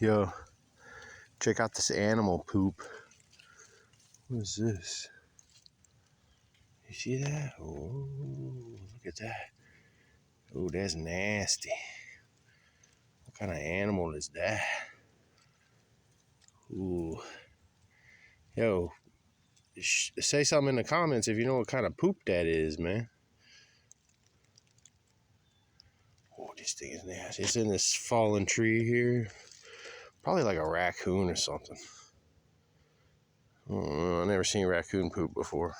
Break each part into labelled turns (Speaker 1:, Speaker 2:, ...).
Speaker 1: Yo, check out this animal poop. What is this? You see that? Oh, look at that. Oh, that's nasty. What kind of animal is that? Ooh. Yo, say something in the comments if you know what kind of poop that is, man. Oh, this thing is nasty. It's in this fallen tree here. Probably like a raccoon or something. I've never seen raccoon poop before.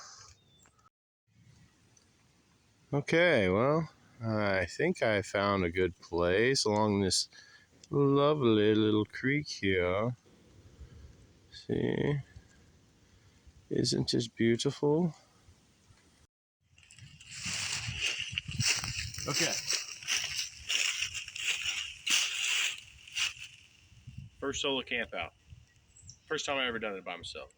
Speaker 1: Okay, well, I think I found a good place along this lovely little creek here. See? Isn't it beautiful? Okay. First solo camp out. First time I've ever done it by myself.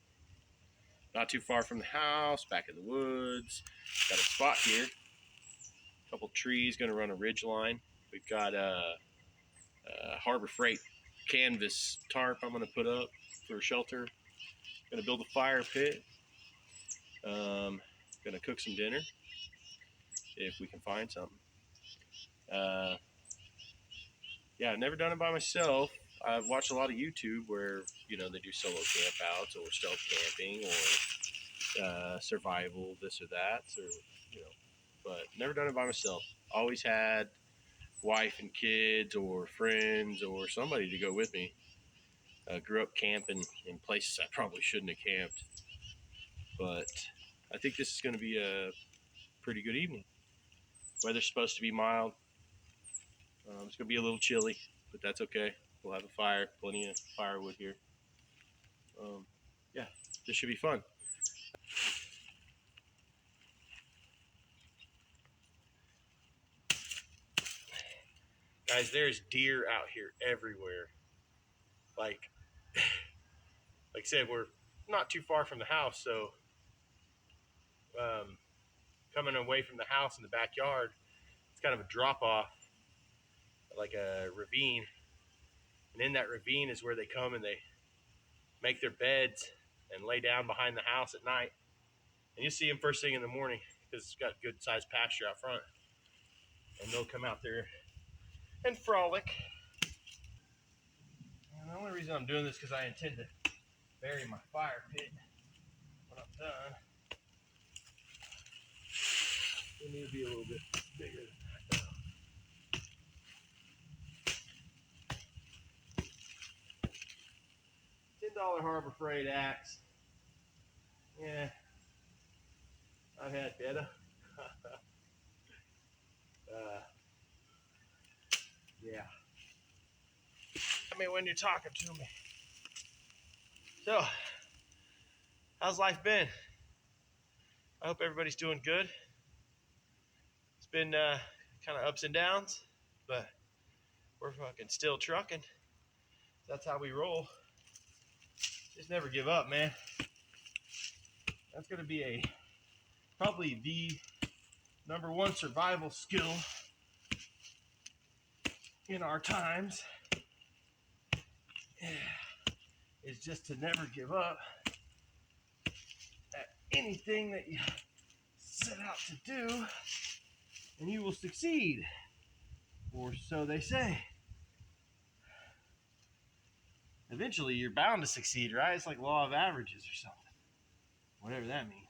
Speaker 1: Not too far from the house, back in the woods. Got a spot here. A couple trees, gonna run a ridge line. We've got a Harbor Freight canvas tarp I'm gonna put up for shelter. Gonna build a fire pit. Gonna cook some dinner if we can find something. Yeah, I've never done it by myself. I've watched a lot of YouTube where, you know, they do solo campouts or stealth camping or survival, this or that, or, you know, but never done it by myself. Always had wife and kids or friends or somebody to go with me. Grew up camping in places I probably shouldn't have camped, but I think this is going to be a pretty good evening. Weather's supposed to be mild. It's going to be a little chilly, but that's okay. We'll have a fire, plenty of firewood here. Yeah, this should be fun. Guys, there's deer out here everywhere. Like I said, we're not too far from the house, so coming away from the house in the backyard, it's kind of a drop off, like a ravine. And in that ravine is where they come and they make their beds and lay down behind the house at night. And you see them first thing in the morning because it's got good sized pasture out front. And they'll come out there and frolic. And the only reason I'm doing this is because I intend to bury my fire pit when I'm done. It need to be a little bit bigger than that though. $10 Harbor Freight axe. Yeah, I've had better. Yeah. I mean, when you're talking to me. So, how's life been? I hope everybody's doing good. It's been kind of ups and downs, but we're fucking still trucking. That's how we roll. Just never give up, man. That's gonna be probably the #1 survival skill in our times. Is just to never give up at anything that you set out to do, and you will succeed, or so they say. Eventually, you're bound to succeed, right? It's like law of averages or something, whatever that means.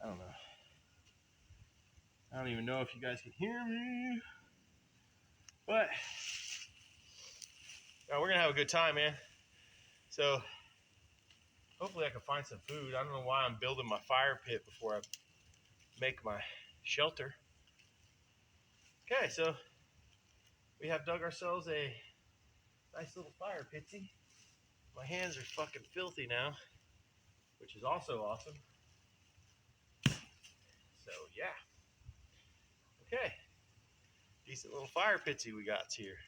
Speaker 1: I don't know. I don't even know if you guys can hear me, but we're gonna have a good time, man. So hopefully I can find some food. I don't know why I'm building my fire pit before I make my shelter. Okay, so we have dug ourselves a nice little fire pitsy. My hands are fucking filthy now, which is also awesome. So yeah. Okay. Decent little fire pitsy we got here.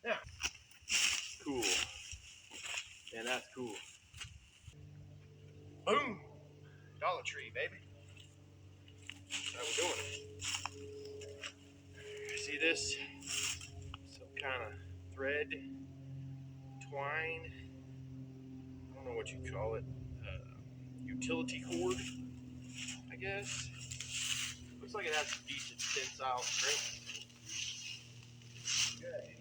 Speaker 1: Yeah. Cool. Man, that's cool. Boom. Dollar Tree, baby. How we doing? See this? Some kind of thread twine. I don't know what you call it. Utility cord, I guess. Looks like it has a decent tensile strength. Okay.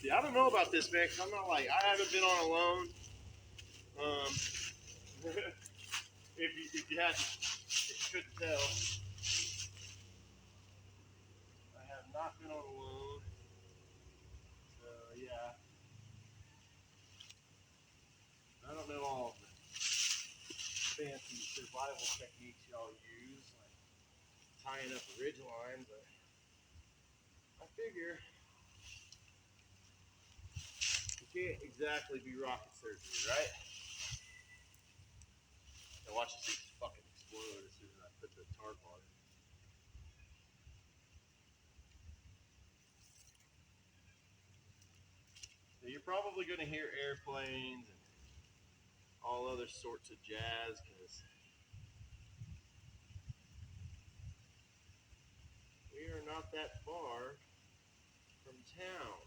Speaker 1: See, I don't know about this, man, because I haven't been on a loan. If you couldn't tell, I have not been on a loan. So, yeah. I don't know all of the fancy survival techniques y'all use, like tying up a ridge line, but I figure you can't exactly be rocket surgery, right? Now watch this thing fucking explode as soon as I put the tarp on it. So you're probably going to hear airplanes and all other sorts of jazz because we are not that far from town.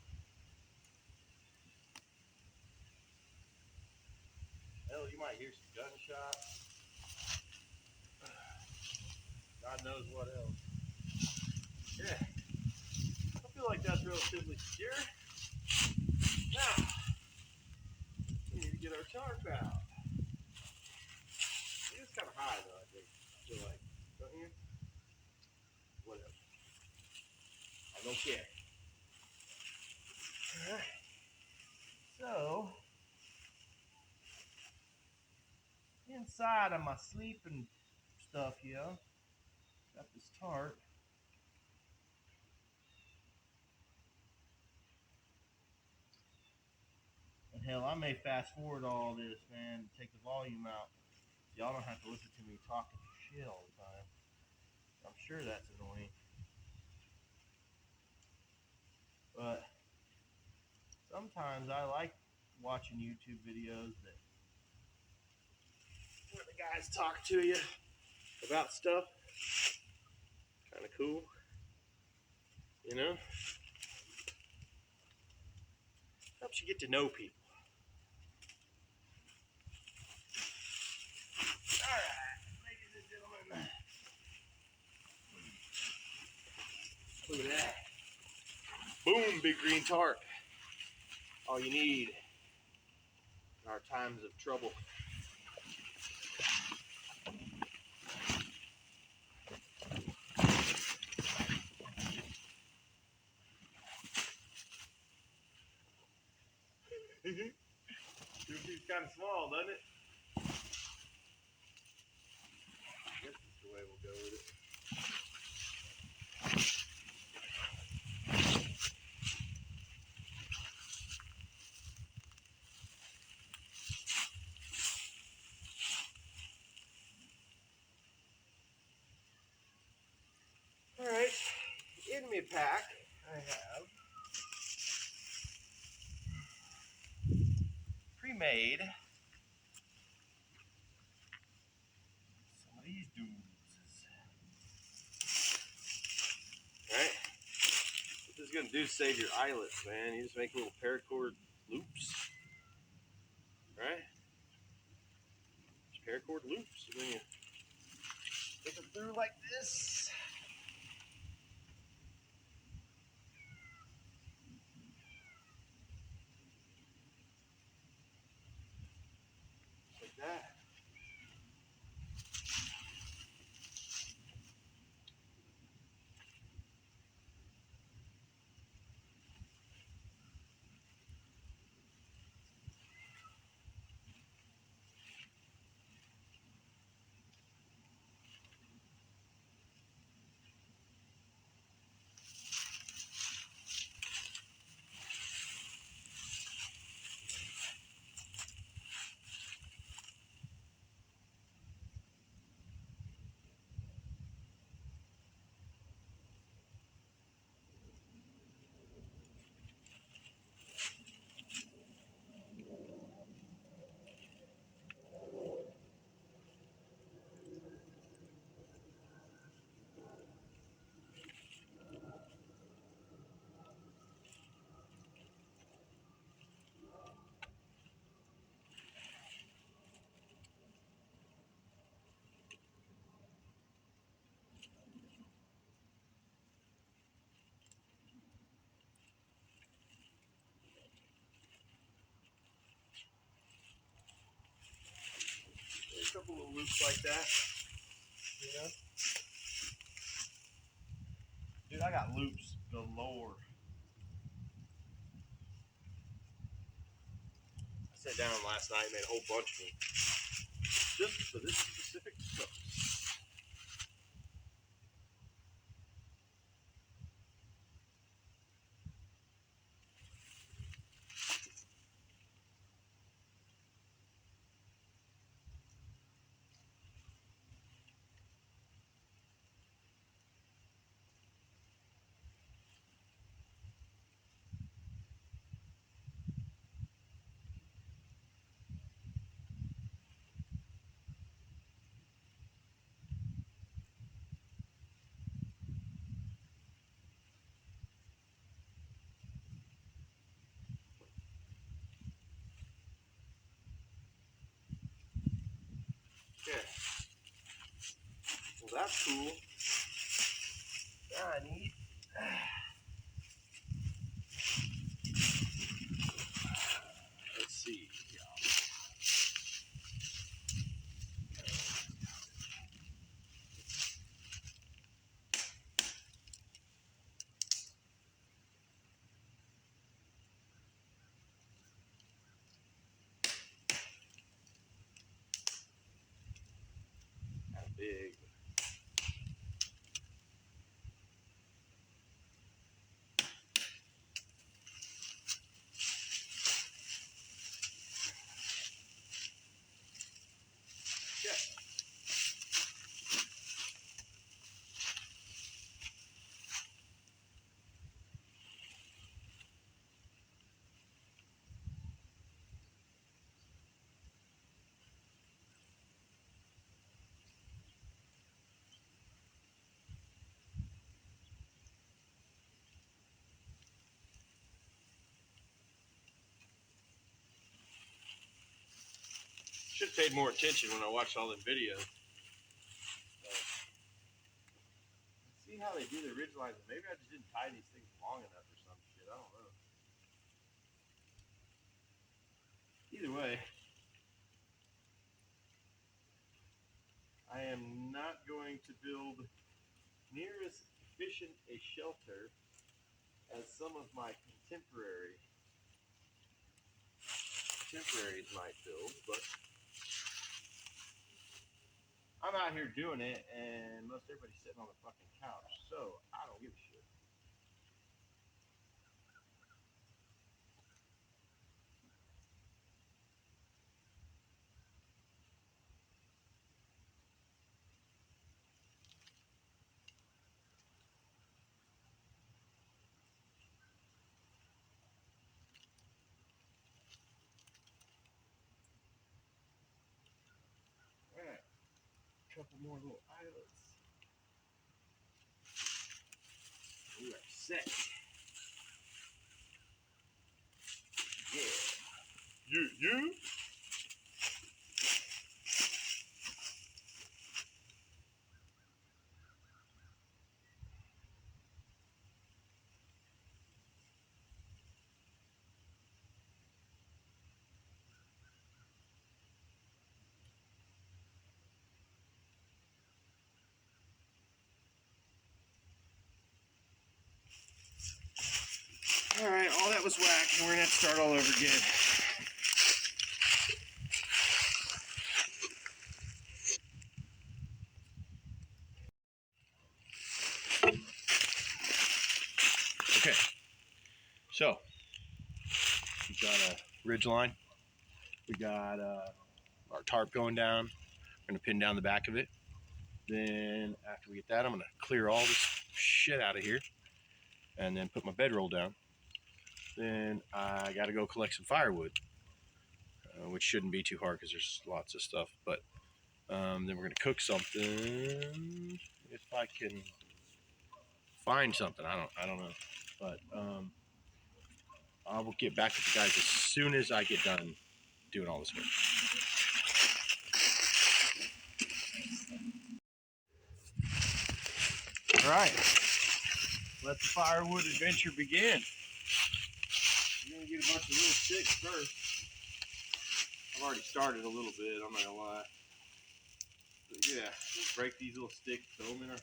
Speaker 1: Hell, you might hear some gunshots. God knows what else. Yeah, I feel like that's relatively secure. Now, we need to get our tarp out. It's kind of high though, I think. I feel like, don't you? Whatever. I don't care. Alright. So, inside of my sleeping stuff here, got this tarp. And hell, I may fast forward all this, man, and take the volume out. Y'all don't have to listen to me talking shit all the time. I'm sure that's annoying. But sometimes I like watching YouTube videos that where the guys talk to you about stuff. Kind of cool, you know? Helps you get to know people. Alright, ladies and gentlemen. Look at that. Boom, big green tarp. All you need in our times of trouble. It's kind of small, doesn't it? I guess that's the way we'll go with it. Alright, in my pack, I have pre-made some of these dudes. Alright, what this is going to do is save your eyelets, man. You just make little paracord loops. Right? Just paracord loops. And then you take them through like this. Like that. couple of loops like that. You know? Dude, I got loops galore. I sat down last night and made a whole bunch of them. Just for this specific purpose. Okay. Well, that's cool. Now I need. Let's see. Kind of big. Should have paid more attention when I watched all them videos. See how they do the ridge lines? Maybe I just didn't tie these things long enough or some shit. I don't know. Either way, I am not going to build near as efficient a shelter as some of my contemporaries might build, but I'm out here doing it, and most everybody's sitting on the fucking couch, so I don't give a shit. All right, a couple more little eyelets. We are set. Yeah. You? All right, all that was whack, and we're gonna have to start all over again. Okay, so we got a ridge line. We got our tarp going down. We're gonna pin down the back of it. Then after we get that, I'm gonna clear all this shit out of here, and then put my bedroll down. Then I gotta go collect some firewood, which shouldn't be too hard because there's lots of stuff. But then we're gonna cook something if I can find something. I don't know, but I will get back with you guys as soon as I get done doing all this work. All right, let the firewood adventure begin. We're gonna get a bunch of little sticks first. I've already started a little bit, I'm not gonna lie. But yeah, just break these little sticks, throw them in our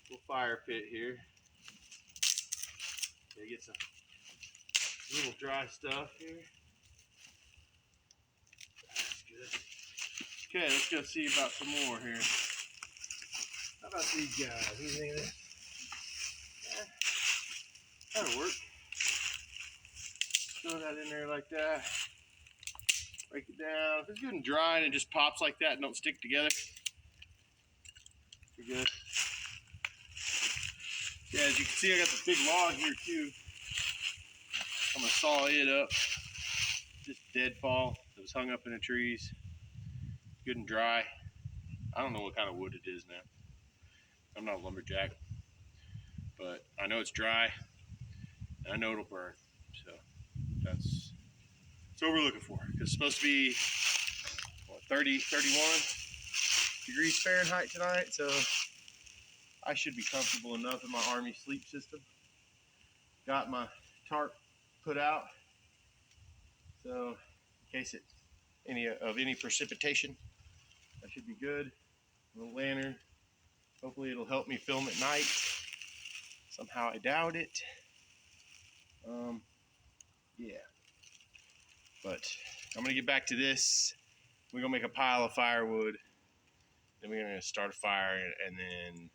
Speaker 1: little fire pit here. Yeah, get some little dry stuff here. That's good. Okay, let's go see about some more here. How about these guys? What do you think of this? Yeah, that'll work. Throw that in there like that. Break it down. If it's good and dry and it just pops like that and don't stick together, you're good. Yeah, as you can see, I got the big log here too. I'm gonna saw it up. Just deadfall. It was hung up in the trees. Good and dry. I don't know what kind of wood it is now. I'm not a lumberjack, but I know it's dry and I know it'll burn. So that's what we're looking for. Because it's supposed to be what, 30, 31 degrees Fahrenheit tonight, so I should be comfortable enough in my Army sleep system. Got my tarp put out, so in case any precipitation, that should be good. A little lantern. Hopefully it'll help me film at night. Somehow I doubt it. Yeah. But I'm gonna get back to this. We're gonna make a pile of firewood. Then we're gonna start a fire and then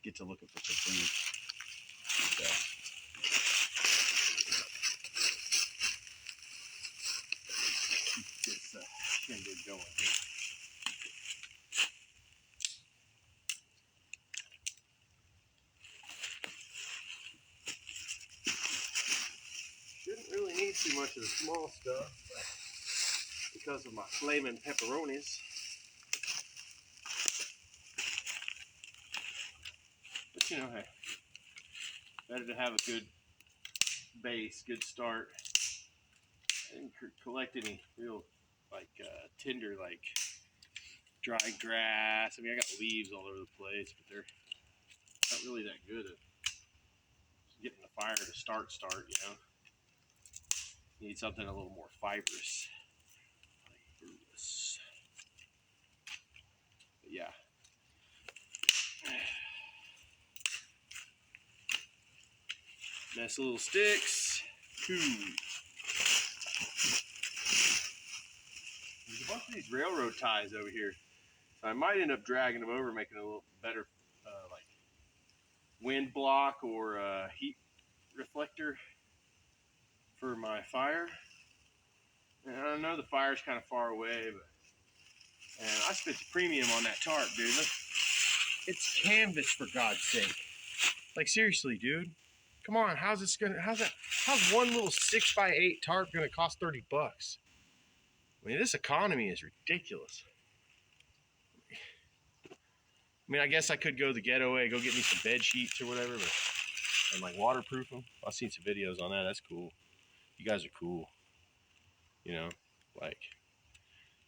Speaker 1: get to looking for some food. So. Keep this shindig going here. Shouldn't really need too much of the small stuff, but because of my flaming pepperonis. But you know, hey, better to have a good base, good start. I didn't collect any real like tender, like dry grass. I mean, I got leaves all over the place, but they're not really that good at getting the fire to start, you know. You need something a little more fibrous. But yeah. Nice little sticks. Cool. There's a bunch of these railroad ties over here. So I might end up dragging them over, making a little better like wind block or heat reflector for my fire. And I know the fire's kind of far away, but and I spent the premium on that tarp, dude. Look, it's canvas, for God's sake. Like seriously, dude. Come on, how's one little 6x8 tarp gonna cost 30 bucks? I mean, this economy is ridiculous. I mean, I guess I could go the ghetto way, go get me some bed sheets or whatever, but, and like waterproof them. I've seen some videos on that. That's cool. You guys are cool. You know, like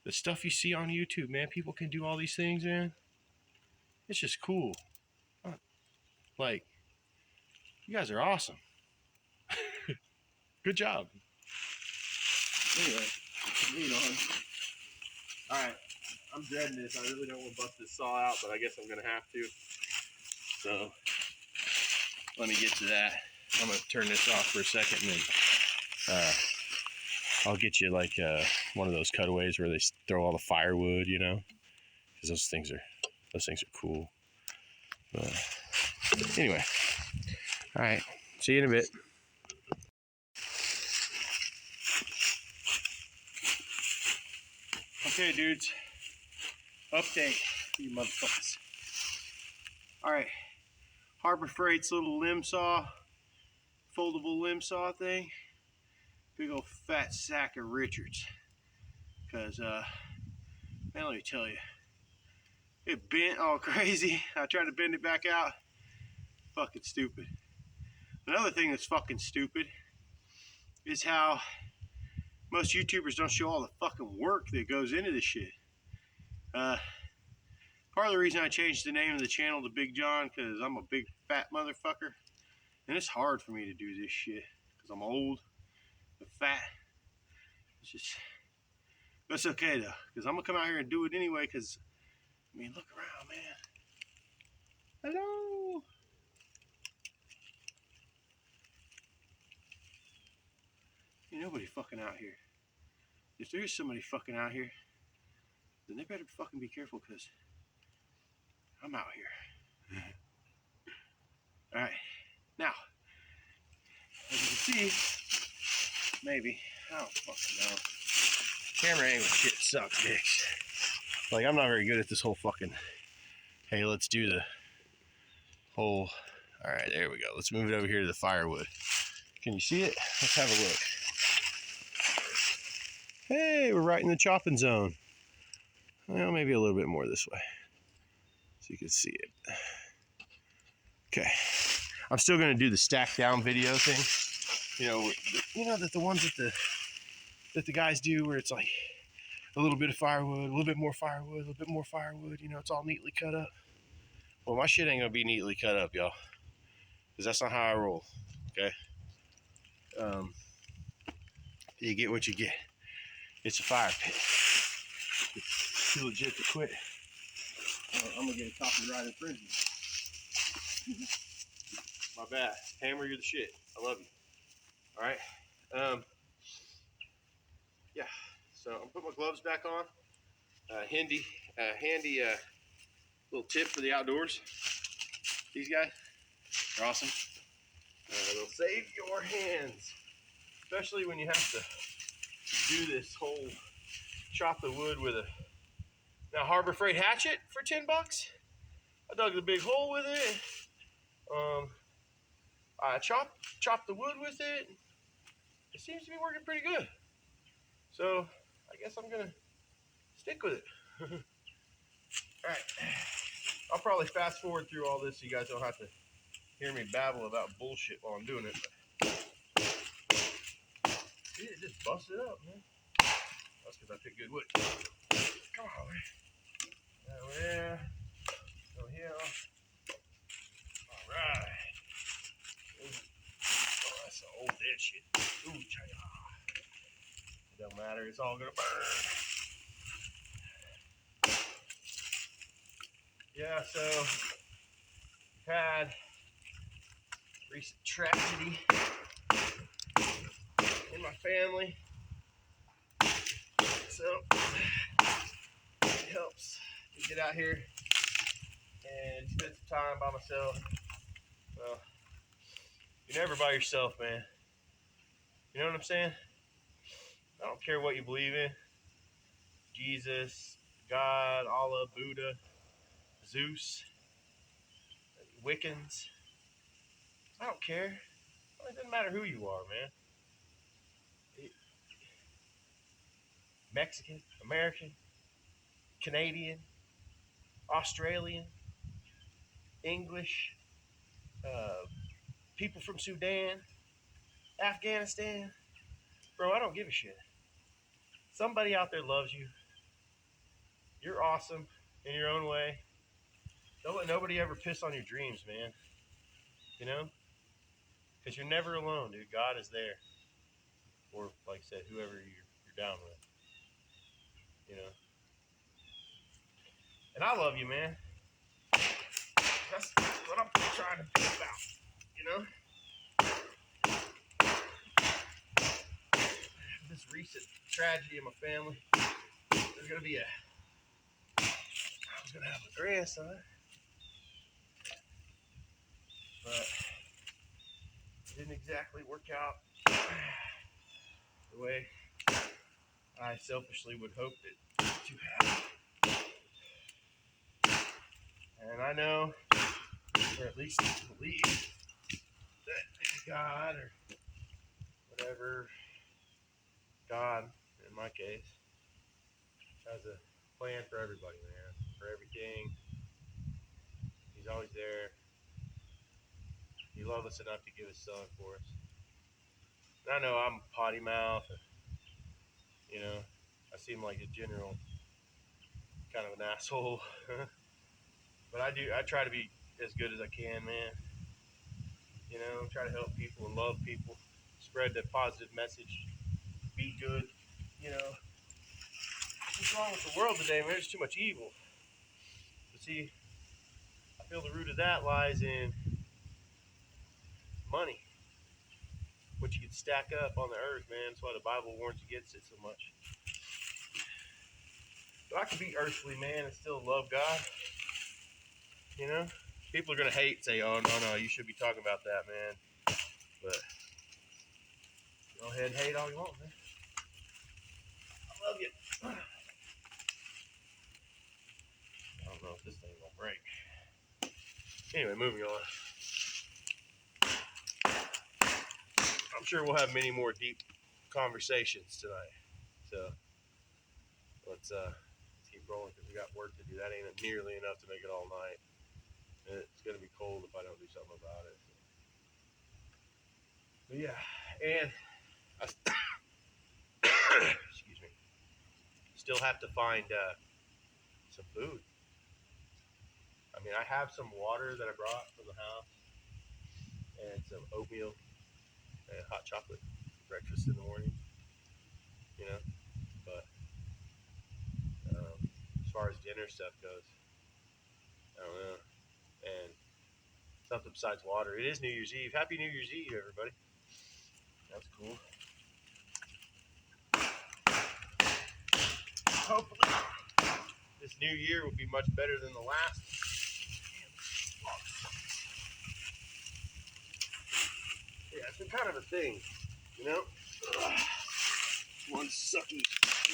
Speaker 1: the stuff you see on YouTube, man. People can do all these things, man. It's just cool. Like, you guys are awesome. Good job. Anyway, lead on. All right, I'm dreading this. I really don't want to bust this saw out, but I guess I'm gonna have to. So let me get to that. I'm gonna turn this off for a second, and then I'll get you like one of those cutaways where they throw all the firewood, you know, because those things are cool. But anyway, all right. See you in a bit. Okay, dudes. Update for you motherfuckers. All right. Harbor Freight's little limb saw, foldable limb saw thing. Big old fat sack of Richards. Because, man, let me tell you. It bent all crazy. I tried to bend it back out. Fucking stupid. Another thing that's fucking stupid is how most YouTubers don't show all the fucking work that goes into this shit. Part of the reason I changed the name of the channel to Big John, because I'm a big fat motherfucker. And it's hard for me to do this shit, because I'm old and fat. It's just, that's okay though, because I'm going to come out here and do it anyway, because I mean, look around, man. Hello. Ain't nobody fucking out here. If there is somebody fucking out here, then they better fucking be careful, because I'm out here. Alright. Now, as you can see, maybe, I don't fucking know. Camera angle shit sucks, dicks. Like, I'm not very good at this whole fucking, hey, let's do the whole, alright, there we go. Let's move it over here to the firewood. Can you see it? Let's have a look. Hey, we're right in the chopping zone. Well, maybe a little bit more this way, so you can see it. Okay. I'm still gonna do the stack down video thing. You know that the ones that the guys do, where it's like a little bit of firewood, a little bit more firewood, a little bit more firewood. You know, it's all neatly cut up. Well, my shit ain't gonna be neatly cut up, y'all, because that's not how I roll. Okay. You get what you get. It's a fire pit. It's too legit to quit. I'm gonna get a copyright infringement. My bad. Hammer, you're the shit. I love you. All right. Yeah. So I'm putting my gloves back on. Handy little tip for the outdoors. These guys are awesome. They'll save your hands, especially when you have to do this whole chop the wood with a Harbor Freight hatchet for $10. I dug the big hole with it. I chopped the wood with it. It seems to be working pretty good. So I guess I'm gonna stick with it. All right. I'll probably fast forward through all this so you guys don't have to hear me babble about bullshit while I'm doing it. But see, it just busted up, man. That's because I picked good wood. Come on, man. Over there. Go here. All right. Oh, that's some old dead shit. Ooh, it don't matter. It's all gonna burn. Yeah, so we've had recent tragedy in my family. So it helps to get out here and spend some time by myself. Well, you're never by yourself, man. You know what I'm saying? I don't care what you believe in. Jesus, God, Allah, Buddha, Zeus, Wiccans. I don't care. It doesn't matter who you are, man. Mexican, American, Canadian, Australian, English, people from Sudan, Afghanistan. Bro, I don't give a shit. Somebody out there loves you. You're awesome in your own way. Don't let nobody ever piss on your dreams, man. You know? Because you're never alone, dude. God is there. Or, like I said, whoever you're down with. You know? And I love you, man. That's what I'm trying to be about. You know? This recent tragedy in my family. There's going to be I was going to have a grandson. But it didn't exactly work out the way I selfishly would hope it to have. And I know, or at least believe, that God, or whatever, God, in my case, has a plan for everybody, man. For everything. He's always there. He loved us enough to give his son for us. And I know I'm potty mouth, and, you know, I seem like a general kind of an asshole. But I try to be as good as I can, man. You know, try to help people and love people, spread the positive message, be good. You know, what's wrong with the world today, man? There's too much evil. see, I feel the root of that lies in money, what you can stack up on the earth, man. That's why the Bible warns against it so much. But I can be earthly, man, and still love God. You know, people are gonna hate and say, "Oh no, you should be talking about that, man." But go ahead and hate all you want, man. I love you. I don't know if this thing's gonna break. Anyway, moving on. I'm sure we'll have many more deep conversations tonight. So let's keep rolling because we got work to do. That ain't nearly enough to make it all night. And it's gonna be cold if I don't do something about it. But yeah, and I excuse me. Still have to find some food. I mean, I have some water that I brought from the house, and some oatmeal and hot chocolate for breakfast in the morning. You know, but as far as dinner stuff goes, I don't know. And something besides water. It is New Year's Eve. Happy New Year's Eve, everybody. That's cool. Hopefully, this new year will be much better than the last. Yeah, it's been kind of a thing, you know? One sucky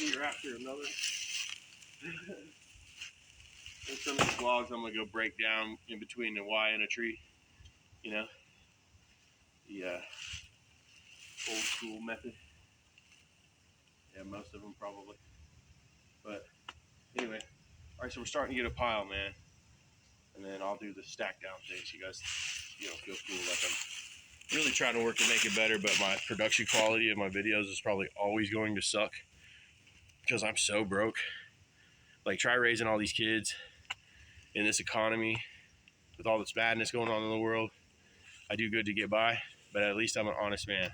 Speaker 1: year after another. In some of these vlogs, I'm going to go break down in between a Y and a tree, you know? The old school method. Yeah, most of them probably. But anyway, all right, so we're starting to get a pile, man. And then I'll do the stack down thing so you guys, feel cool. Like I'm really trying to work to make it better, but my production quality of my videos is probably always going to suck because I'm so broke. Like, try raising all these kids in this economy with all this madness going on in the world. I do good to get by, but at least I'm an honest man.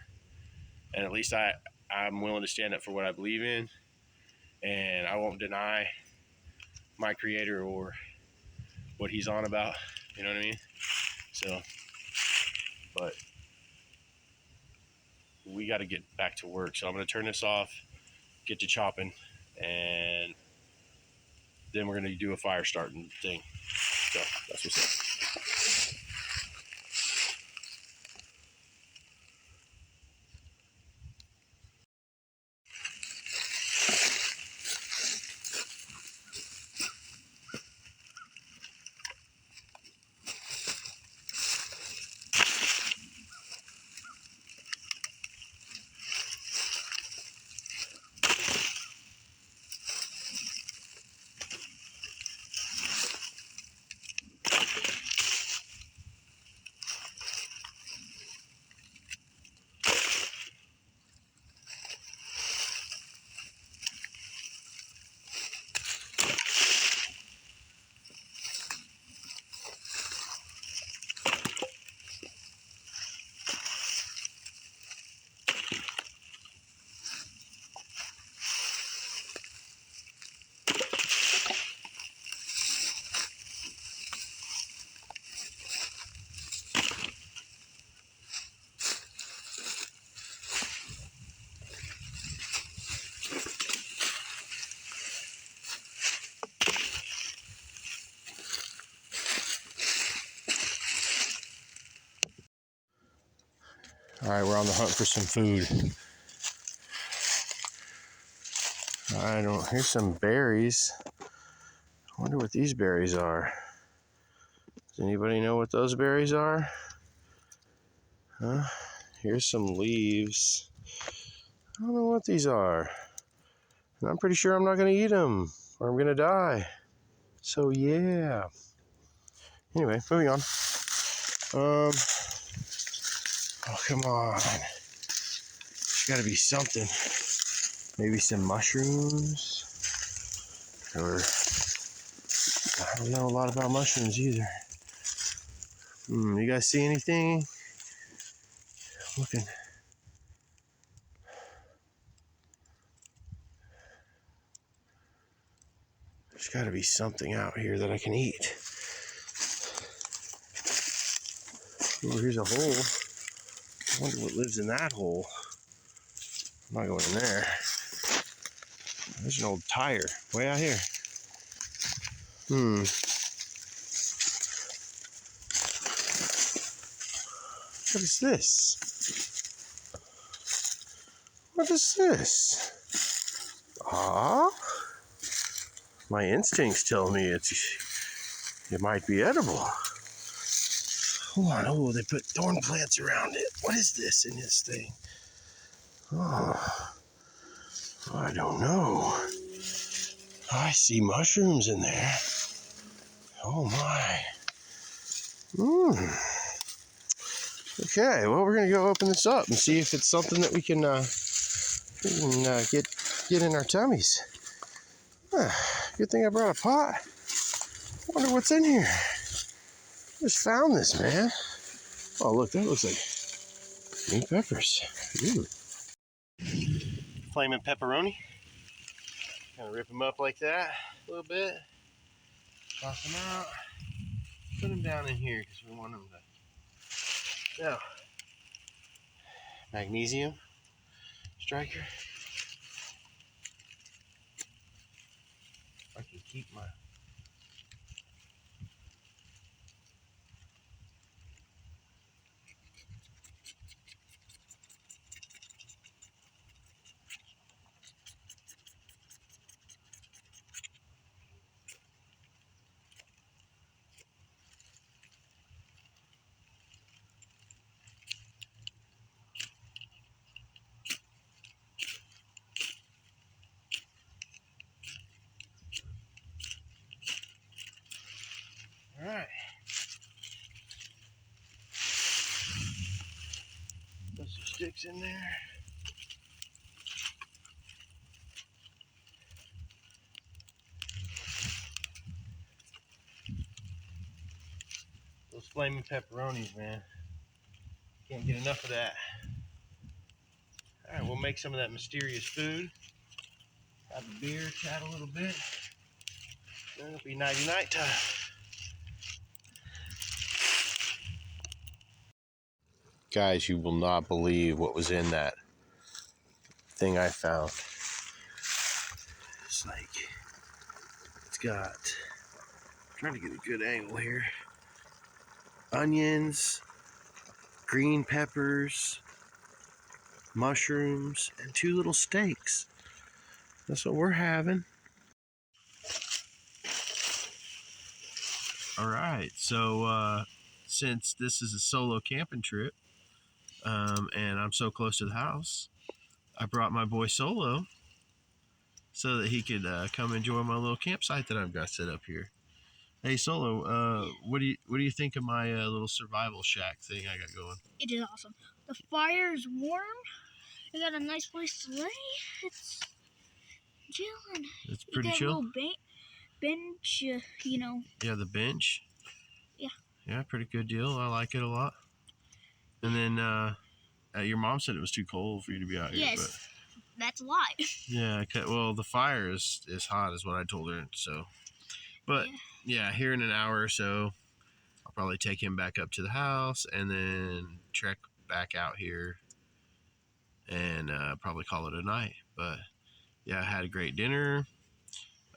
Speaker 1: And at least I'm willing to stand up for what I believe in, and I won't deny my creator or what he's on about. You know what I mean? So, but we got to get back to work. So I'm going to turn this off, get to chopping, and then we're going to do a fire starting thing. So that's what's up. All right, we're on the hunt for some food. Here's some berries. I wonder what these berries are. Does anybody know what those berries are? Huh? Here's some leaves. I don't know what these are. And I'm pretty sure I'm not going to eat them or I'm going to die. So yeah. Anyway, moving on. Oh, come on. There's got to be something. Maybe some mushrooms. Or I don't know a lot about mushrooms either. You guys see anything? I'm looking. There's got to be something out here that I can eat. Oh, here's a hole. I wonder what lives in that hole. I'm not going in there. There's an old tire way out here. What is this? What is this? Ah, my instincts tell me it might be edible. Hold on. Oh, they put thorn plants around it. What is this in this thing? Oh, I don't know. I see mushrooms in there. Oh my. Okay, well, we're gonna go open this up and see if it's something that we can get in our tummies. Good thing I brought a pot. Wonder what's in here. Just found this, man. Oh, look, that looks like green peppers. Ooh. Flaming pepperoni. Kind of rip them up like that a little bit. Toss them out. Put them down in here because we want them to. Now, magnesium striker. I can keep my. All right. Put some sticks in there. Those flaming pepperonis, man. Can't get enough of that. All right, we'll make some of that mysterious food. Have a beer, chat a little bit. Then it'll be nighty-night time. Guys, you will not believe what was in that thing I found. It's like, it's got, I'm trying to get a good angle here. Onions, green peppers, mushrooms, and 2 little steaks. That's what we're having. All right, so since this is a solo camping trip, and I'm so close to the house, I brought my boy Solo so that he could come enjoy my little campsite that I've got set up here. Hey Solo, what do you think of my little survival shack thing I got going?
Speaker 2: It is awesome. The fire is warm. You got a nice place to lay. It's chilling.
Speaker 1: It's pretty chill.
Speaker 2: You got a little bench, you know.
Speaker 1: Yeah, the bench.
Speaker 2: Yeah.
Speaker 1: Yeah, pretty good deal. I like it a lot. And then your mom said it was too cold for you to be out here.
Speaker 2: Yes, but that's a lie.
Speaker 1: Yeah, okay. Well, the fire is hot is what I told her. So, but yeah, here in an hour or so, I'll probably take him back up to the house and then trek back out here and probably call it a night. But yeah, I had a great dinner.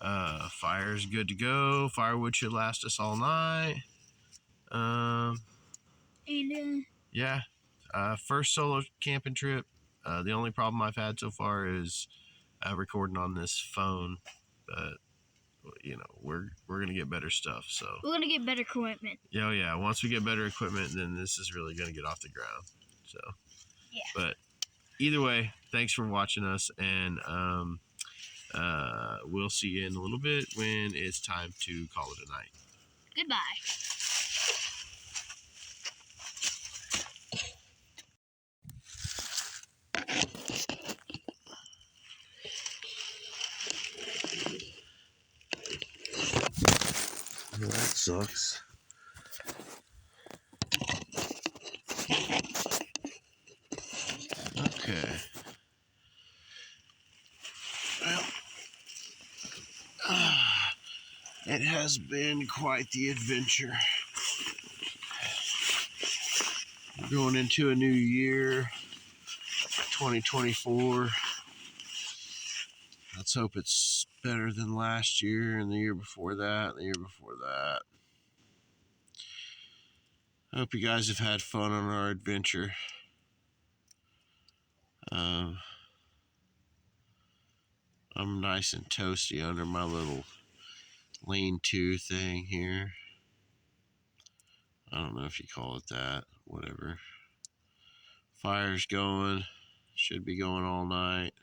Speaker 1: Fire's good to go. Firewood should last us all night. Yeah, first solo camping trip. The only problem I've had so far is recording on this phone, but you know we're gonna get better stuff. So
Speaker 2: we're gonna get better equipment.
Speaker 1: Yeah. Once we get better equipment, then this is really gonna get off the ground. So
Speaker 2: yeah.
Speaker 1: But either way, thanks for watching us, and we'll see you in a little bit when it's time to call it a night.
Speaker 2: Goodbye.
Speaker 1: Well, that sucks. Okay. Well, It has been quite the adventure. Going into a new year, 2024. Let's hope it's better than last year and the year before that, and the year before that. I hope you guys have had fun on our adventure. I'm nice and toasty under my little lean-to thing here. I don't know if you call it that. Whatever. Fire's going. Should be going all night.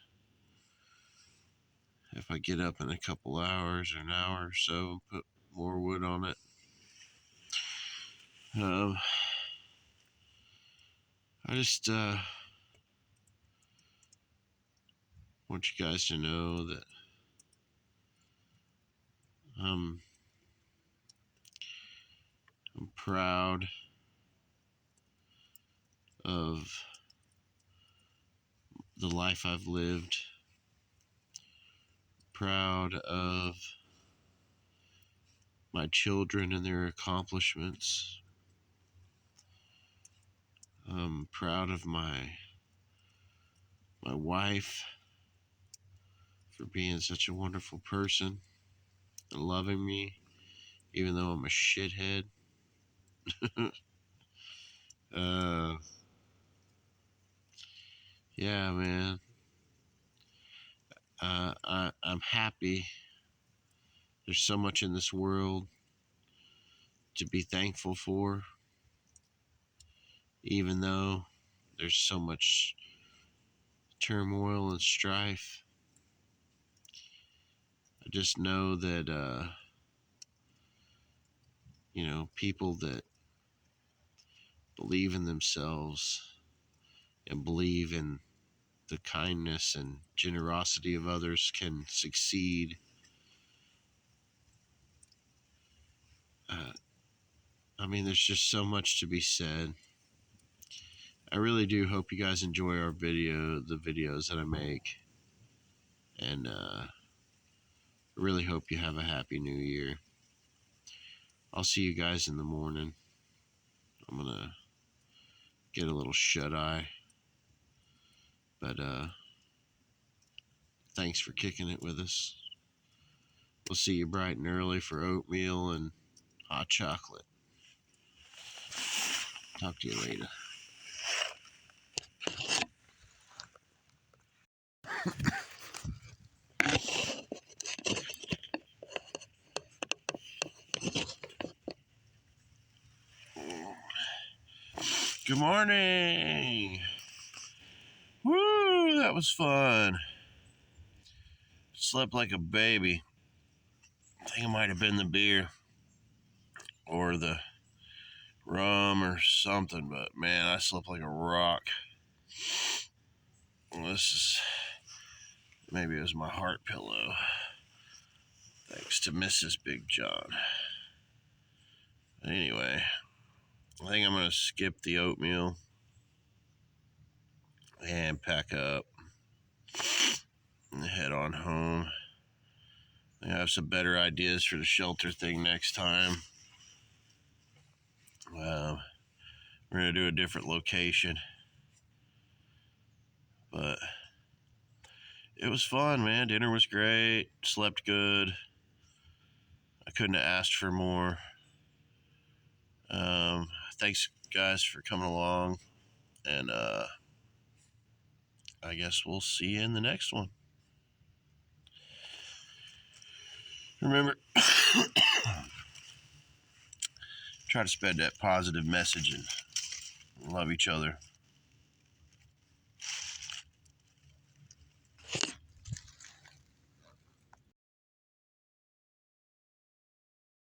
Speaker 1: If I get up in a couple hours or an hour or so, put more wood on it. I just want you guys to know that I'm proud of the life I've lived. Proud of my children and their accomplishments. I'm proud of my wife for being such a wonderful person and loving me, even though I'm a shithead. Yeah, man. I'm happy. There's so much in this world to be thankful for, even though there's so much turmoil and strife. I just know that, people that believe in themselves and believe in the kindness and generosity of others can succeed. There's just so much to be said. I really do hope you guys enjoy the videos that I make. And I really hope you have a happy new year. I'll see you guys in the morning. I'm going to get a little shut-eye. But thanks for kicking it with us. We'll see you bright and early for oatmeal and hot chocolate. Talk to you later. Good morning. Woo, that was fun. Slept like a baby. I think it might have been the beer or the rum or something, but man, I slept like a rock. Maybe it was my heart pillow. Thanks to Mrs. Big John. Anyway, I think I'm going to skip the oatmeal and pack up and head on home. I have some better ideas for the shelter thing next time. We're going to do a different location. But it was fun, man. Dinner was great. Slept good. I couldn't have asked for more. Thanks, guys, for coming along. And I guess we'll see you in the next one. Remember, try to spread that positive message and love each other.